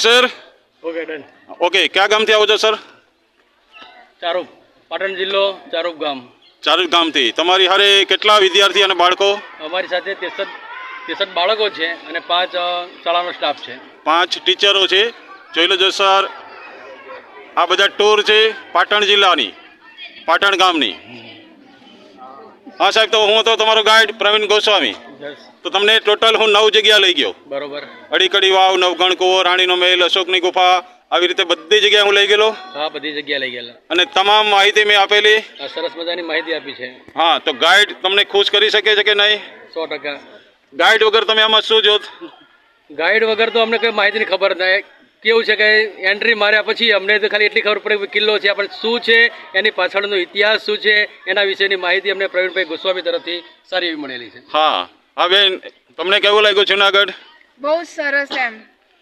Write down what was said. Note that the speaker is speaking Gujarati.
Sir okay done. ઓકે ક્યાં ગામથી આવો છો સર? ચારુપ, પાટણ જિલ્લો ચારુપ ગામ. ચારુપ ગામથી. તમારી હારે કેટલા વિદ્યાર્થી અને બાળકો? અમારી સાથે 63 બાળકો છે અને 5 શાળાનો સ્ટાફ છે. 5 ટીચરો છે. જોઈ લેજો સર, આ બધા ટૂર છે પાટણ જિલ્લાની, પાટણ ગામની. હા સાહેબ, તો હું તો તમારો ગાઈડ પ્રવીણ ગોસ્વામી. તો તમને ટોટલ હું 9 જગ્યા લઈ ગયો. બરોબર. અડીકડી વાવ, નવગણ કુવો, રાણીનો મહેલ, અશોકની ગુફા, આવી રીતે બધી જગ્યાએ હું લઈ ગયેલો. હા, બધી જગ્યા લઈ ગયેલા અને તમામ માહિતી મેં આપેલી. સરસ મજાની માહિતી આપી છે. હા, તો ગાઈડ તમને ખુશ કરી શકે છે કે નહીં? 100%. ગાઈડ વગર તમે આમાં શું જોત? ગાઈડ વગર તો અમને કંઈ માહિતીની ખબર નહીં. કેવું છે કે એન્ટ્રી માર્યા પછી અમને તો ખાલી એટલી ખબર પડે કે કિલ્લો છે, પણ શું છે, એની પાછળનો ઇતિહાસ શું છે, એના વિશેની માહિતી અમને પ્રવીણભાઈ ગોસ્વામી તરફથી સારી એવી મળેલી છે. હા, હવે તમને કેવું લાગ્યું જુનાગઢ? બહુ સરસ એમ.